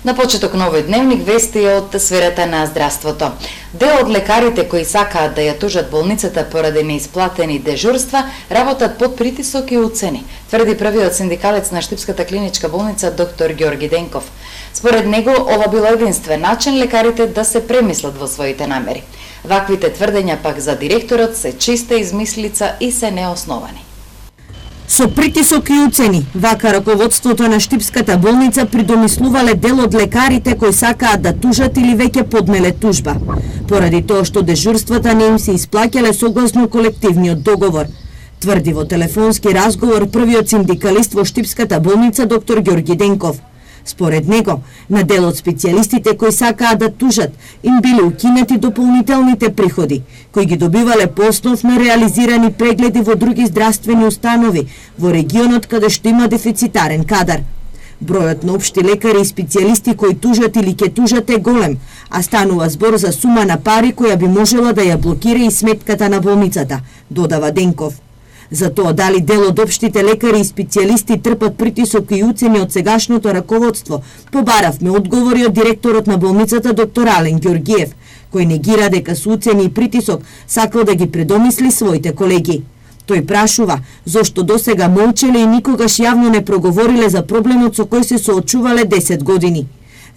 На почеток на овој дневник вести од сферата на здравството. Дел од лекарите кои сакаат да ја тужат болницата поради неисплатени дежурства работат под притисок и уцени, тврди првиот синдикалец на Штипската клиничка болница доктор Ѓорги Денков. Според него, ова било единствен начин лекарите да се премислат во своите намери. Ваквите тврдења пак за директорот се чиста измислица и се неосновани. Со притисок и уцени, вака раководството на Штипската болница придомислувале дел од лекарите кои сакаат да тужат или веќе поднеле тужба, поради тоа што дежурствата не им се исплаќале согласно колективниот договор, тврди во телефонски разговор првиот синдикалист во Штипската болница доктор Ѓорги Денков. Според него, на дел од специјалистите кои сакаат да тужат, им биле укинати дополнителните приходи, кои ги добивале по основ на реализирани прегледи во други здравствени установи во регионот каде што има дефицитарен кадар. Бројот на општи лекари и специјалисти кои тужат или ќе тужат е голем, а станува збор за сума на пари која би можела да ја блокира и сметката на болницата, додава Денков. За тоа дали дел од општите лекари и специјалисти трпат притисок и уцени од сегашното раководство, побаравме одговори од директорот на болницата доктор Ален Ѓоргиев, кој негира дека со уцени и притисок сакал да ги предомисли своите колеги. Тој прашува зошто досега молчеле и никогаш јавно не проговориле за проблемот со кој се соочувале 10 години.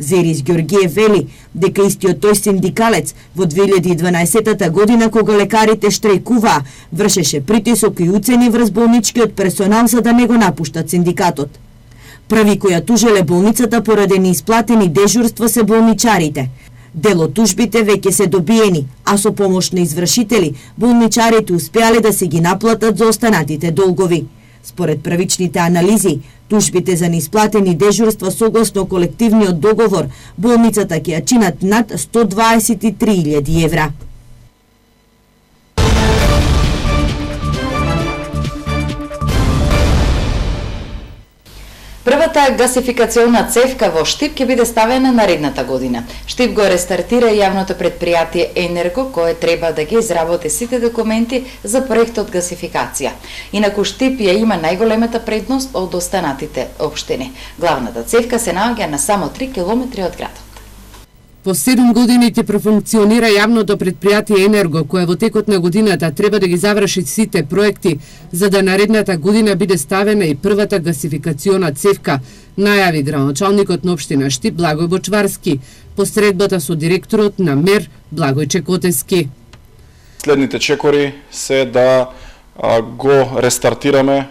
Зерис Ѓоргиев вели дека истиот тој синдикалец во 2012 година кога лекарите штрајкуваа, вршеше притисок и уцени врз болничкиот персонал за да не го напуштат синдикатот. Први кои ја тужеле болницата поради неисплатени дежурства се болничарите. Дел од тужбите веќе се добиени, а со помош на извршители, болничарите успеале да се ги наплатат за останатите долгови. Според првичните анализи, тужбите за неисплатени дежурства согласно колективниот договор, болницата ќе ја чинат над 123.000 евра. Првата гасификациона цевка во Штип ќе биде ставена наредната година. Штип го рестартира јавното предпријатие Енерго, кое треба да ги изработи сите документи за проектот гасификација. Инаку Штип ја има најголемата предност од останатите општини. Главната цевка се наоѓа на само 3 километри од градот. По 7 години ќе профункционира јавното предпријатие Енерго, кое во текот на годината треба да ги заврши сите проекти, за да наредната година биде ставена и првата гасификациона цевка, најави градоначалникот на општина Штип Благој Бочварски, посредбата со директорот на МЕР Благој Чекотески. Следните чекори се да го рестартираме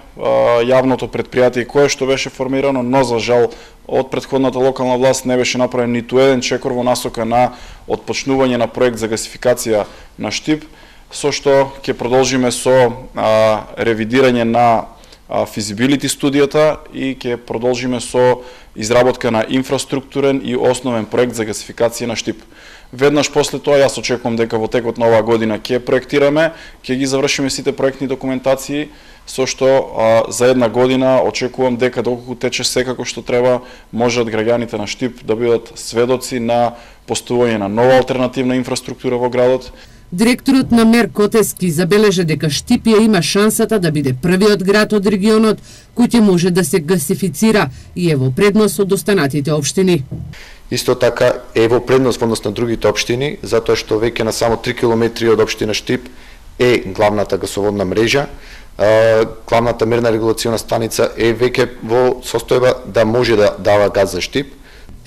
јавното предпријатие кое што беше формирано, но за жал од претходната локална власт не беше направен ниту еден чекор во насока на отпочнување на проект за гасификација на Штип, со што ќе продолжиме со ревидирање на физибилити студијата и ќе продолжиме со изработка на инфраструктурен и основен проект за гасификација на Штип. Веднаш после тоа јас очекувам дека во текот на оваа година ќе проектираме, ќе ги завршиме сите проектни документации, со што за една година очекувам дека доколку тече секако што треба, можат граѓаните на Штип да бидат сведоци на постојање на нова алтернативна инфраструктура во градот. Директорот на МЕР Котески забележа дека Штип ја има шансата да биде првиот град од регионот кој ќе може да се гасифицира и е во предност од останатите општини. Исто така е во предност во однос на другите општини, затоа што веќе на само 3 километри од општина Штип е главната гасоводна мрежа. Главната мерна регулациона станица е веќе во состојба да може да дава газ за Штип.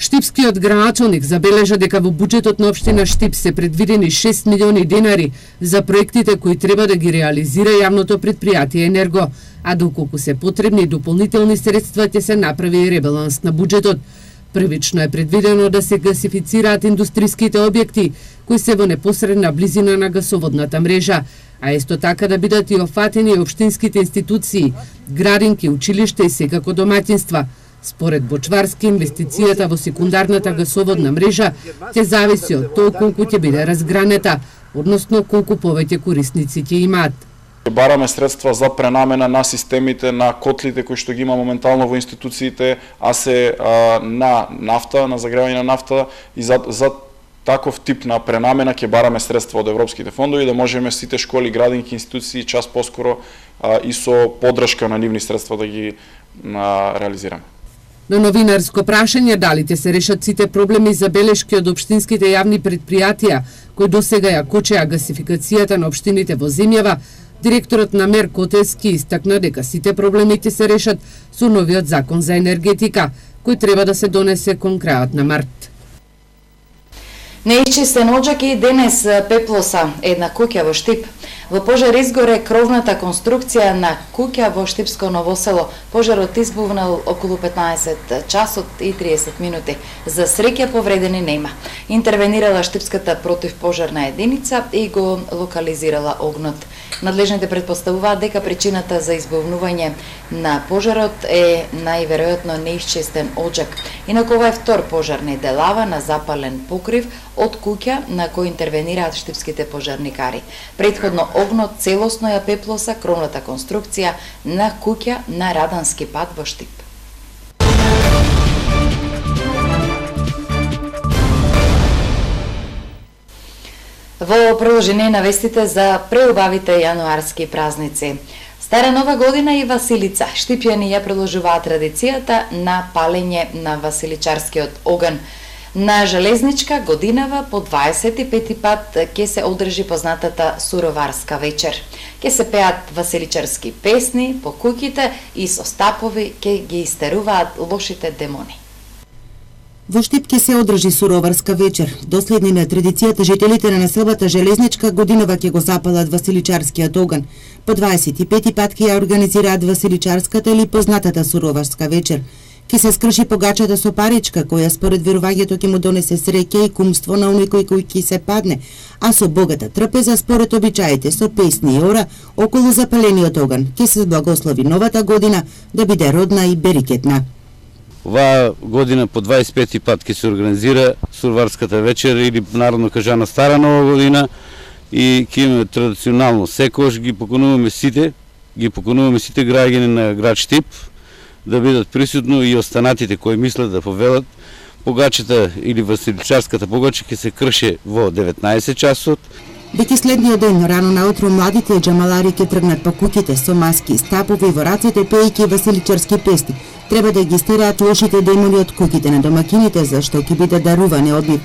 Штипскиот градоначалник забележа дека во буџетот на општина Штип се предвидени 6 милиони денари за проектите кои треба да ги реализира јавното предпријатие Енерго, а доколку се потребни дополнителни средства ќе се направи и ребаланс на буџетот. Првично е предвидено да се гасифицираат индустриските објекти кои се во непосредна близина на гасоводната мрежа, а исто така да бидат и офатени општинските институции, градинки, училишта и секако домаќинства. Според Бочварски, инвестицијата во секундарната гасоводна мрежа ќе зависи од тоа колку ќе биде разгранета, односно колку повеќе корисници ќе имаат. Бараме средства за пренамена на системите, на котлите кои што ги има моментално во институциите, а се на нафта, на загревање на нафта и за таков тип на пренамена ќе бараме средства од европските фондови да можеме сите школи, градинки, институции час поскоро и со поддршка на нивни средства да ги реализираме. На новинарско прашање дали ќе се решат сите проблеми и забелешки од општинските јавни предпријатија кои досега ја кочеа гасификацијата на општините во земјава, директорот на МЕР Котевски истакна дека сите проблеми ќе се решат со новиот закон за енергетика, кој треба да се донесе кон крајот на март. Неисчистен оджак и денес пеплоса една куќа во Штип. Во пожар изгоре кровната конструкција на куќа во Штипско Ново село. Пожарот избувнал околу 15 часот и 30 минути. За среќа повредени нема. Интервенирала Штипската противпожарна единица и го локализирала огнот. Надлежните предпоставуваат дека причината за избувнување на пожарот е најверојатно неисчистен оджак. Инаку ова е втор пожар неделава на запален покрив од куќа на кој интервенираат штипските пожарникари. Претходно огнот целосно ја пеплоса кровната конструкција на куќа на Радански пат во Штип. Во продолжение на вестите за преубавите јануарски празници. Стара Нова година и Василица. Штипјани ја продолжуваат традицијата на палење на василичарскиот оган. На Железничка годинава по 25 пат ќе се одржи познатата суроварска вечер. Ќе се пеат василичарски песни по куќите и со стапови ќе ги истеруваат лошите демони. Во Штип ќе се одржи суроварска вечер. Доследни на традицијата, жителите на населбата Железничка годинава ќе го запалат василичарскиот оган. По 25 пат ќе ја организираат василичарската или познатата суроварска вечер. Ќе се скрши погачата со паричка, која според верувањето ќе му донесе среќа и кумство на оној кој ќе се падне, а со богата трпеза според обичаите со песни и ора околу запалениот оган ќе се благослови новата година да биде родна и берикетна. Оваа година по 25 пат ќе се организира суроварската вечер или народно кажана Стара Нова година и ќе имаме традиционално секојаш ги покануваме сите граѓани на град Штип да бидат присутно и останатите кои мислат да повелат. Погачата или василичарската погача ќе се крше во 19 часот. Веќе следниот ден, рано наутро, младите джамалари ќе тргнат по куќите со маски и стапови во рацете пејќи василичарски песни. Треба да ги стераат лошите демони од куќите на домакините, зашто ќе биде даруване од нив.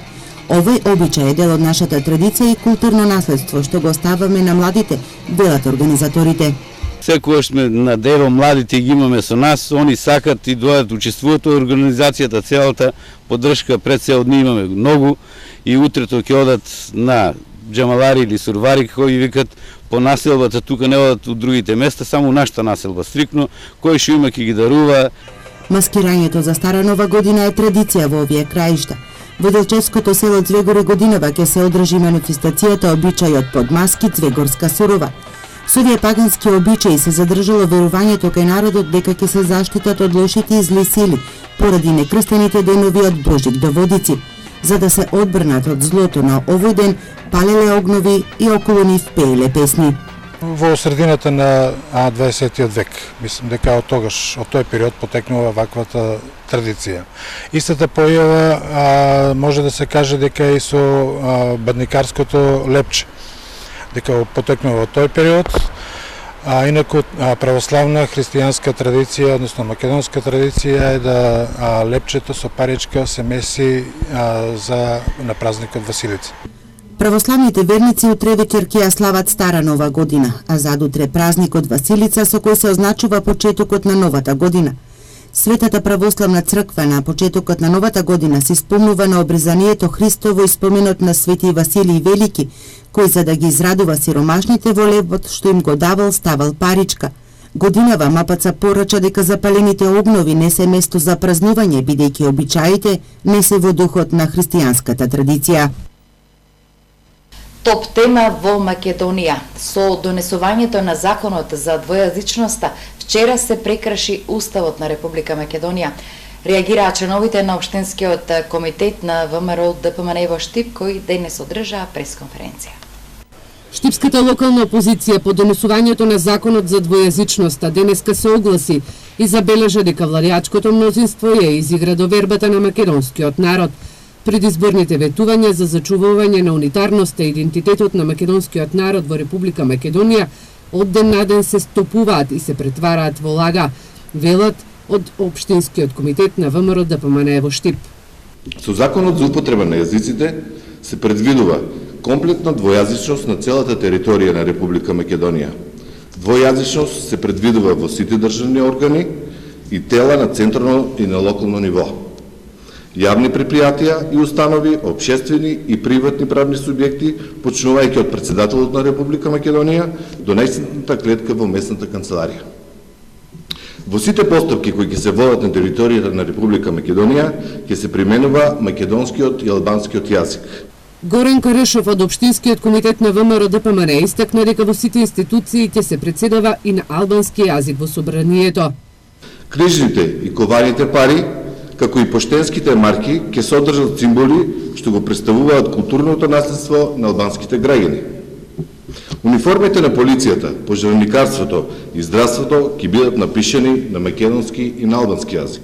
Овој обичај е дел од нашата традиција и културно наследство, што го оставаме на младите, велат организаторите. Секогаш сме на дело, младите ги имаме со нас, они сакат и доаѓаат, учествуваат во организацијата, целата поддршка пред се од нив имаме многу и утрето ќе одат на джамалари или сурвари, кои викат по населбата, тука не одат од другите места, само нашата населба стрикно, кој што има ќе ги дарува. Маскирањето за Стара Нова година е традиција во овие краишта. Во Делчевското село Цвегоре годинава ќе се одржи манифестацијата обичајот под маски Цвегорска сурова. Со овие пагански обичаи се задржало верувањето кај народот дека ќе се заштитат од лошите и зли сили поради некрстените денови од Божик до Водици. За да се одбрнат од злото на овој ден, палеле огнови и околу нив пееле песни. Во средината на 20 век, мислам дека од тогаш, од тој период потекнува ваквата традиција. Истата појава може да се каже дека и со бадникарското лепче, дека потекнува од тој период, а инаку православна христијанска традиција, односно македонска традиција е да лепчето со паричка се меси на празникот Василица. Православните верници утре вечер ќе ја слават Стара Нова година, а задутре празникот Василица со кој се означува почетокот на новата година. Светата православна црква на почетокот на новата година се спомнува на обрезанието Христово и споменот на Свети Василий Велики, кој за да ги израдува сиромашните во лебот што им го давал ставал паричка. Годинава Мапаца порача дека запалените огнови не се место за празнување, бидејќи обичаите не се во духот на христијанската традиција. Топ тема во Македонија. Со донесувањето на законот за двојазичноста, вчера се прекраши Уставот на Република Македонија. Реагираа членовите на Општинскиот комитет на ВМРО ДПМН во Штип, кои денес одржаа пресконференција. Штипската локална опозиција по донесувањето на законот за двојазичноста денеска се огласи и забележа дека владеачкото мнозинство ја изигра довербата на македонскиот народ. Предизборните ветувања за зачувување на унитарноста и идентитетот на македонскиот народ во Република Македонија од ден на ден се стопуваат и се претвараат во лага, велат од Општинскиот комитет на ВМРО ДПМНЕ во Штип. Со Законот за употреба на јазиците се предвидува комплетна двојазичност на целата територија на Република Македонија. Двојазичност се предвидува во сите државни органи и тела на централно и на локално ниво. Јавни предпријатија и установи, општествени и приватни правни субјекти, почнувајќи од председателот на Република Македонија до најситната клетка во местната канцеларија. Во сите постапки кои ќе се водат на територијата на Република Македонија ќе се применува македонскиот и албанскиот јазик. Горен Карешов од Општинскиот комитет на ВМРО ДПМНЕ истакна дека во сите институции ќе се претседава и на албански јазик во собранието. Книжните и кованите пари, како и поштенските марки, ќе содржат символи што го представуваат културното наследство на албанските граѓани. Униформите на полицијата, пожарникарството и здравството ќе бидат напишани на македонски и на албански јазик.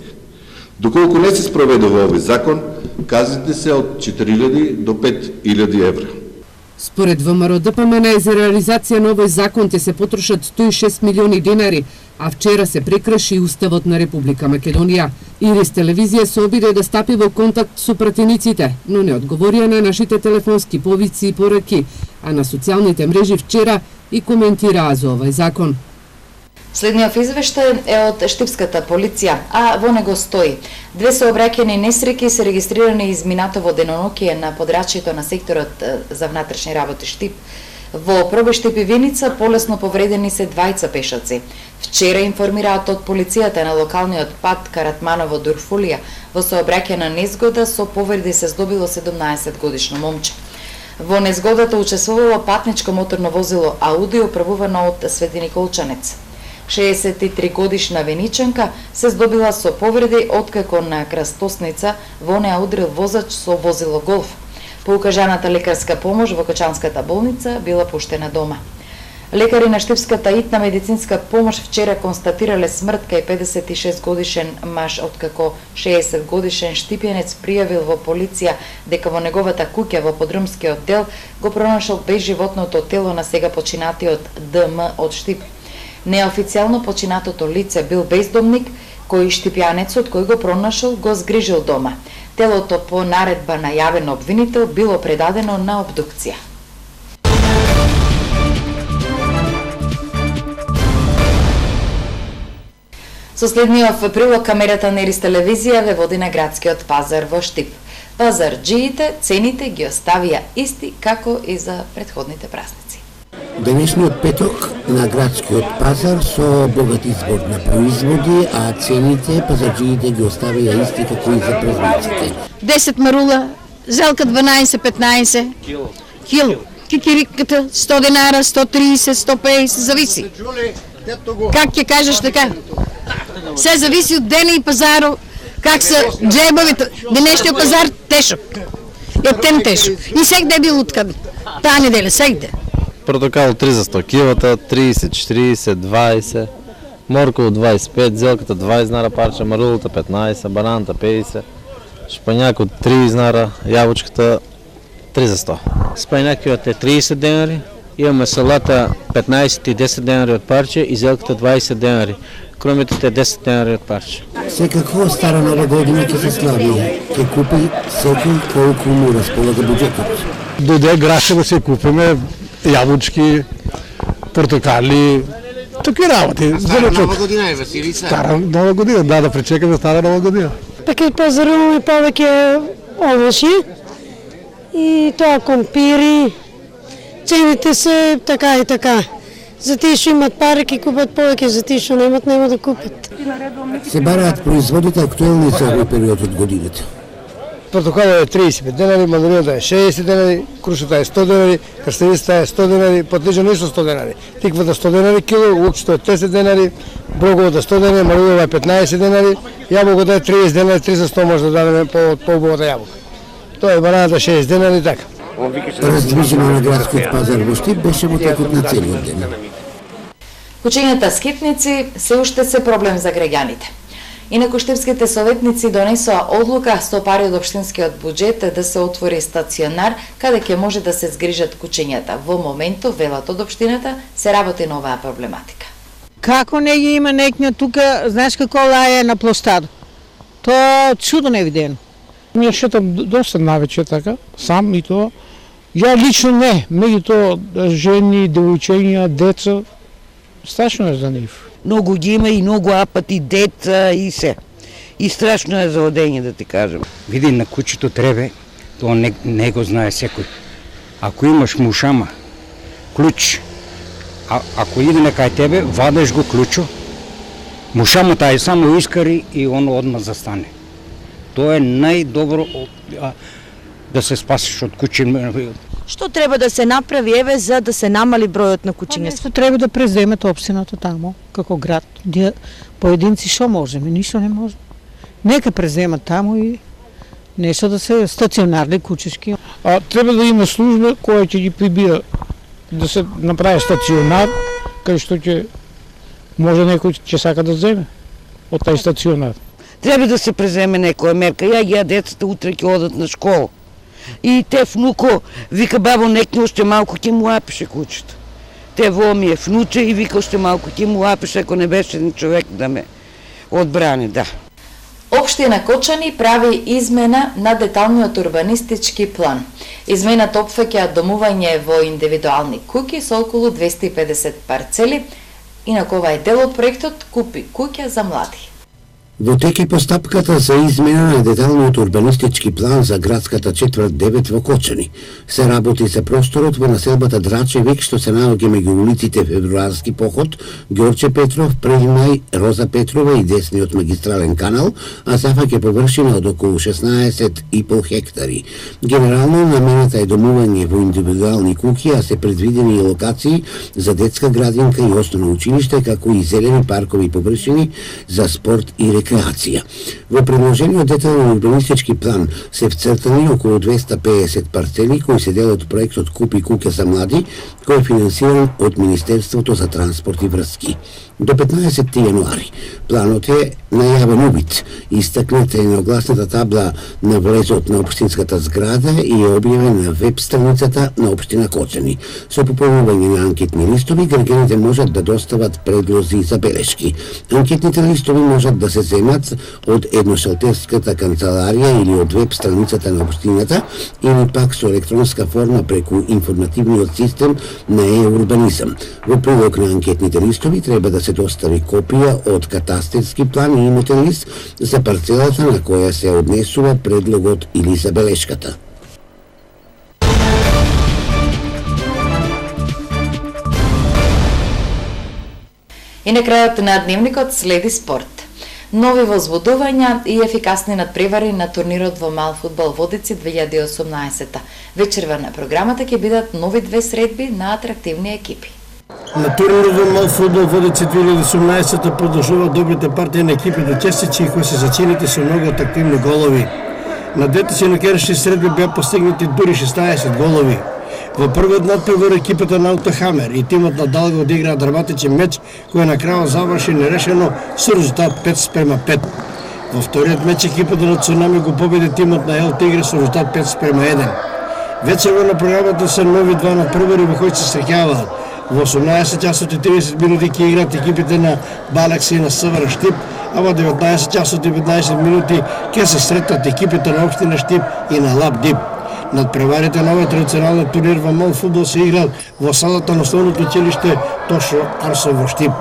Доколку не се спроведува овој закон, казните се од 4.000 до 5.000 евра. Според ВМРО ДПМНЕ за реализација на овој закон ќе се потрошат 106 милиони денари, а вчера се прекрши Уставот на Република Македонија. Ирис телевизија се обиде да стапи во контакт со пратениците, но не одговорија на нашите телефонски повици и пораки, а на социјалните мрежи вчера и коментираа за овој закон. Следниот извештај е од Штипската полиција, а во него стои: 2 сообраќајни несреќи се регистрирани изминатово деноноќие на подрачјето на секторот за внатрешни работи Штип. Во пробе Штип и Виница полесно повредени се двајца пешаци. Вчера информираат од полицијата на локалниот пат Каратманово Дурфулија во сообраќајна незгода со повреди се здобило 17 годишно момче. Во незгодата учествувало патничко моторно возило Ауди управувано од Свети Николчанец. 63 годишна веничанка се здобила со повреди откако на крстосница во неа удрил возач со возило Голф. По укажаната лекарска помош во Кочанската болница била пуштена дома. Лекари на Штипската итна медицинска помош вчера констатирале смрт кај 56 годишен маж, откако 60 годишен штипјанец пријавил во полиција дека во неговата куќа во подрумскиот дел го пронашал безживотното тело на сега починатиот ДМ од Штип. Неофицијално починатото лице бил бездомник, кој штипјанецот кој го пронашал го згрижил дома. Телото по наредба на јавен обвинител било предадено на обдукција. Со следниот прилог камерата на Ирис телевизија ве води на градскиот пазар во Штип. Пазарџиите цените ги оставија исти како и за претходните празници. Денешниот петок на градскиот пазар со богат избор на производи, а цените пазарџиите ги оставија исти како и за празниците. 10 марула, зелка 12-15 кило. Кикириката 100 денара, 130, 150, зависи. Как ќе кажеш така? Се зависи од дена и пазарот, как се джебовите. Денешниот пазар тешок. Ептен тешок. И сегде бил откаде. Таа неделя, сегде. Портокал 3 за 100 килата, 30, 40, 20, морков 25, зелката 20 знара парче, марулата 15, бананата 50, шпањакот 3 знара, јабучката 3 за 100. Спајнакиот е 30 денари, имаме салата 15 и 10 денари од парче и зелката 20 денари. Кромитите 10 денари од парче. Секако стара нова година ќе се слави, ќе купи секој колку му располага буџетот. Дојде граше да се купиме јабучки, портокали, такви работи. Стара нова година е Василица. Стара нова година, да пречекаме стара нова година. Пак и пазаруваме повеќе овошје и тоа компири. Цените се така и така. За тие што имат пари ќе купат повеќе, за тие што немат нема да купат. Се бараат производите актуелни за овој период од годината. Портокалот е 35 денари, мандарината е 60 денари, крушата е 100 денари, крстевицата е 100 денари, потлежа нешто 100 денари. Тиквата 100 денари кило, лукчето е 10 денари, броговата 100 денари, марулова е 15 денари, јаболката е 30 денари, 300 може да дадеме по убавата јаболка. Тоа е бананата 6 денари, така. Раздвижено на градскиот пазар во Штип беше во текот на целиот ден. Кучењата скитници се уште се проблем за граѓаните. Инаку штипските советници донесоа одлука со пари од општинскиот буџет да се отвори стационар каде ќе може да се згрижат кучењата. Во моментов, велат од општината, се работи на оваа проблематика. Како не ги има некња тука, знаеш како лаја на площад. Тоа чудо невидено. Ја шетам доста навече така, сам и тоа. Ја лично не, меѓутоа жени, девојчиња, деца, страшно е за нив. Многу ги има и многу апати деца и се. И страшно е за одење, да ти кажам. Види, на кучето требе, тоа не го знае секој. Ако имаш мушама, клуч, ако иде некај тебе, вадеш го клучо, мушамата е само искари и оно одма застане. Тоа е најдобро да се спасиш од кучи. Што треба да се направи еве за да се намали бројот на кучиња? Нешто треба да преземете општината тамо, како град. Поединци што можеме, ништо не може. Нека преземат тамо и нешто да се стационарни кучешки. Треба да има служба која ќе ги прибира, да се направи стационар, кај што ќе може некој ќе сака да земе од тај стационар. Треба да се преземе некоја мерка. Ја децата утре ќе одат на школа. И те внуко вика бабо некне уште малку ќе му апише кучето. Те во ми е внуче и вика уште малку ќе му апише ако не беше ни човек да ме одбрани, да. Општина Кочани прави измена на деталниот урбанистички план. Измената опфаќа домување во индивидуални куќи со околу 250 парцели, инаку ова е дел од проектот Купи куќа за млади. Во тек е постапката за измена на деталниот урбанистички план за градската четврт 9 во Кочани. Се работи за просторот во населбата Драчевик, што се наоѓа меѓу улиците Февруарски поход, Ѓорче Петров, Прејмај, Роза Петрова и десниот магистрален канал, а зафаќа површина од околу 16,5 хектари. Генерално намената е домување во индивидуални куќи, а се предвидени и локации за детска градинка и основно училиште, како и зелени паркови површини за спорт и рекреација. Во предложениот детален урбанистички план се вцртани околу 250 парцели кои се дел од проектот Купи куќа за млади, кој е финансиран од Министерството за транспорт и врски. До 15 јануари планот е најавен убит, истакната е на огласната табла на влезот на општинската зграда и е објавен на веб страницата на општина Кочани. Со пополнување на анкетни листови, граѓаните можат да достават предлози и забелешки. Анкетните листови можат да се земат од едношалтерската канцеларија или од веб страницата на општината или пак со електронска форма преку информативниот систем на Урбанизам. Во прилог на анкетните листови треба да се достави копија од катастерски план и имотен лист за парцелата на која се однесува предлогот или забелешката. И на крајот на дневникот следи спорт. Нови возбудувања и ефикасни надпревари на турнирот во мал фудбал Водици 2018. Вечерва на програмата ќе бидат нови две средби на атрактивни екипи. На турнирот во мал фудбал Водици 2018 продолжуваат добрите партии на екипите учесници кои се зачинети со многу атрактивни голови. На двете синокершни средби беа постигнати дури 16 голови. Во првиот надпревар екипата на Аутохамер и тимот на Далго одиграа драматичен меч кој на крајот заврши нерешено со резултат 5:5. Во вториот меч екипата на Цунами го победи тимот на Ел Тигре со резултат 5:1. Вечерва на програмата се нови два надпревари во кои се среќаваат. Во 18 часот и 30 минути ќе играат екипите на Балакси и на СВР Штип, а во 19 часот и 15 минути ќе се сретат екипите на општина Штип и на Лап Дип. Надпреварите на овој традиционален турнир во мал фудбал се играат во салата на основното училиште Тошо Арсо во Штип.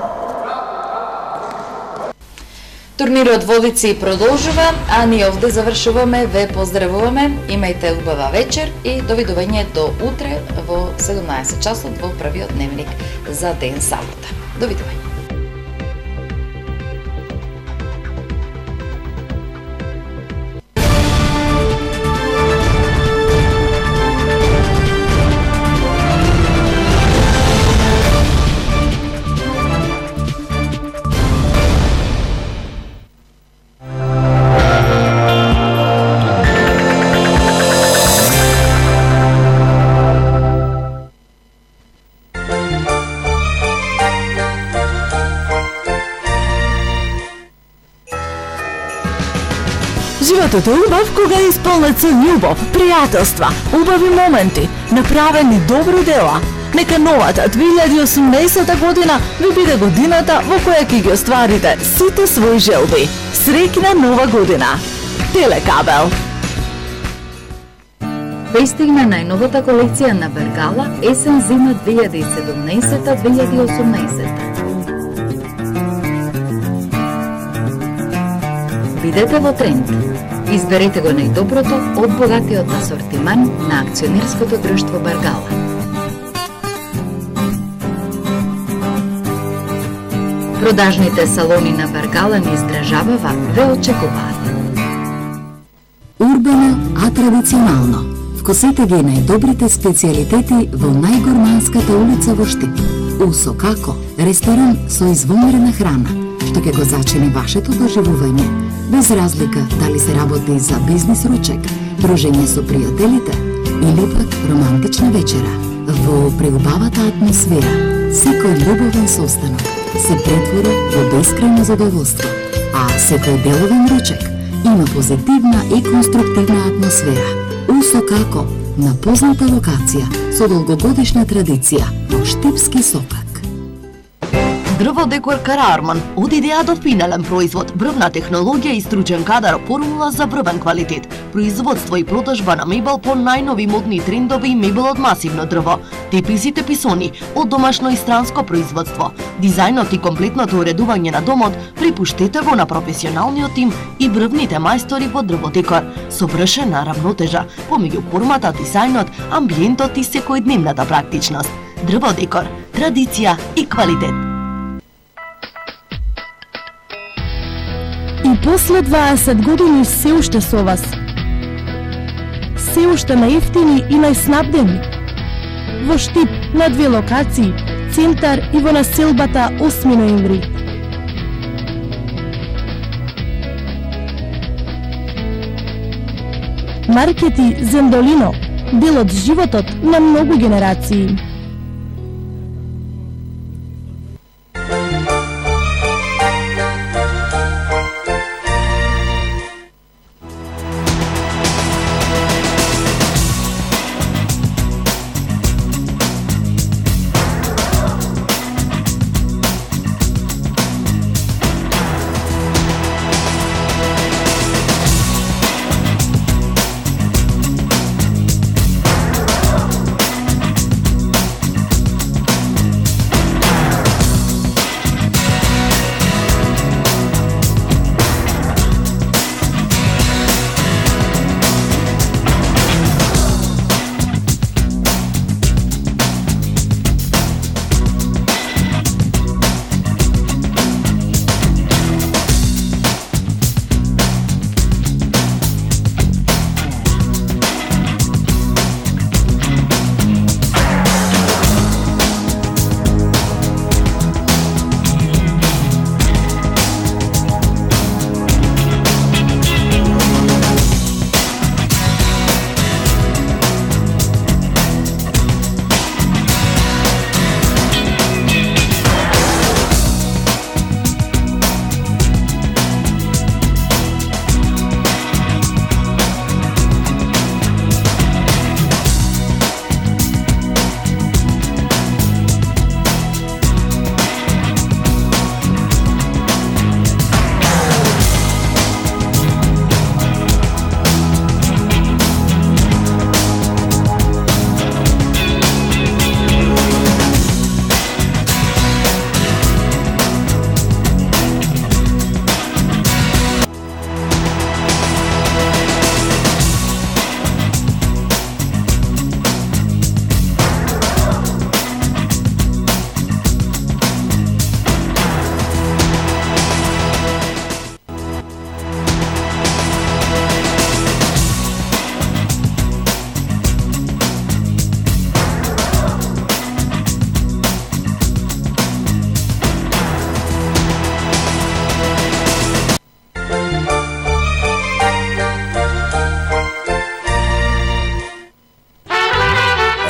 Турнирот Водици продолжува, а ние овде завршуваме. Ве поздравуваме, имајте убава вечер и довидување до утре во 17 часот во првиот дневник за ден сабота. Довидување. Животот е убав кога е исполнет со љубов, пријателства, убави моменти, направени добри дела. Нека новата 2018 година ви биде годината во која ќе ги остварите сите своји желби. Среќна нова година! Телекабел. Пристигна најновата колекција на Бергала есен-зима 2017-2018. Бидете во тренд. Изберете го најдоброто од богатиот асортиман на акционерското друштво Бергала. Продажните салони на Бергала ни издржавава ве очекуваат. Урбано, а традиционално. Вкусете ги најдобрите специјалитети во најгорманската улица во Штип. Усокако, ресторан со извонмерена храна, што ќе го зачини вашето доживување, без разлика дали се работи за бизнис ручек, дружење со пријателите или пак романтична вечера. Во преубавата атмосфера, секој љубовен состанок се претвора во бескрајно задоволство, а секој деловен ручек има позитивна и конструктивна атмосфера. Усокако, на позната локација со долгогодишна традиција во Штипски сокак. Дрводекор Кара Арман, од идеја до финален производ, брвна технологија и стручен кадар, формула за брвен квалитет, производство и продажба на мебел по најнови модни трендови и мебел од масивно дрво, теписи и теписони од домашно и странско производство. Дизајнот и комплетното уредување на домот припуштете го на професионалниот тим и брвните мајстори во дрводекор, со вршена равнотежа помеѓу формата, дизајнот, амбиентот и секојдневната практичност. Дрводекор, традиција и квалитет. И после 20 години се уште со вас. Се уште најефтини и најснабдени. Во Штип на 2 локации, центар и во населбата 8 ноември. Маркети Зендолино, дел од животот на многу генерации.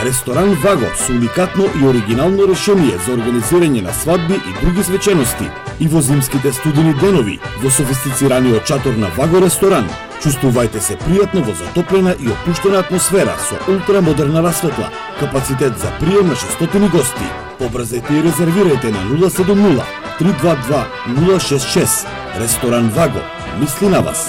Ресторан Ваго со уникатно и оригинално решение за организирање на свадби и други свечености и во зимските студени денови во софистицираниот чатор на Ваго ресторан. Чувствувајте се пријатно во затоплена и опуштена атмосфера со ултрамодерна расветла, капацитет за прием на 600 гости. Побрзете и резервирајте на 070 322 066. Ресторан Ваго мисли на вас.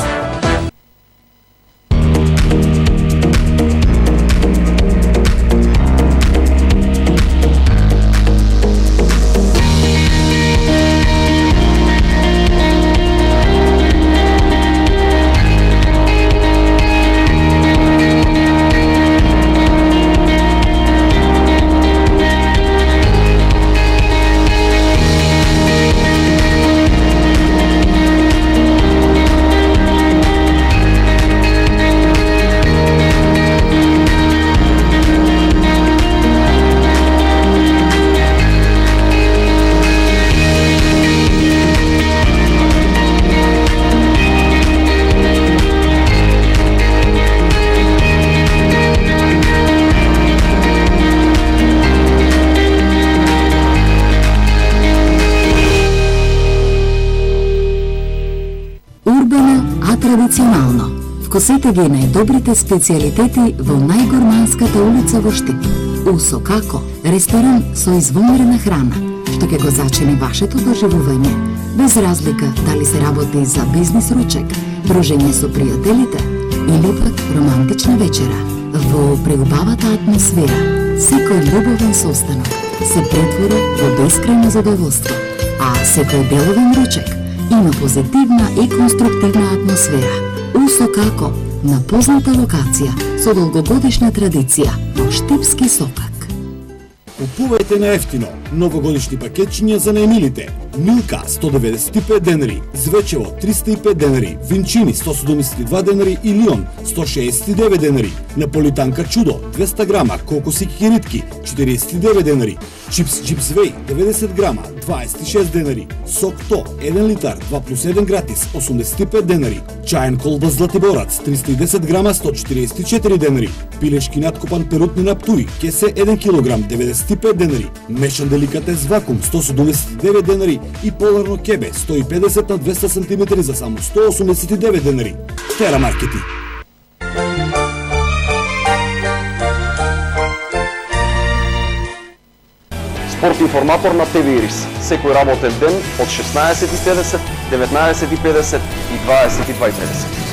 Традиционално. Вкусете ги најдобрите специјалитети во најгорманската улица во Штип. Усокако, ресторан со извонмерена храна, што ќе го зачини вашето доживување, без разлика дали се работи за бизнис ручек, дружење со пријателите или пак романтична вечера. Во преубавата атмосфера, секој љубовен состанок се претвора во бескрајно задоволство, а секој деловен ручек има позитивна и конструктивна атмосфера. Усокако, на позната локација со долгогодишна традиција во Штипски сокак. Купувајте на ефтино новогодишни пакетчиња за најмилите. Милка 195 денари, Звечево 305 денари, Винчини 172 денари и Лион 169 денари. Наполитанка Чудо 200 грама, кокоси кикиритки 49 денари. Чипс Вей 90 грама 26 денари. Сок То 1 литар 2+1 гратис 85 денари. Чаен колба Златиборац 310 грама 144 денари. Пилешки наткопан перутни на Птуј кесе 1 килограм 95 денари. Мешан деликатес вакуум 179 денари и поларно кебе 150 на 200 см за само 189 денари. Тера маркети. Спорт информатор на ТВ Ирис. Секој работен ден од 16:50, 19:50 и 22:50.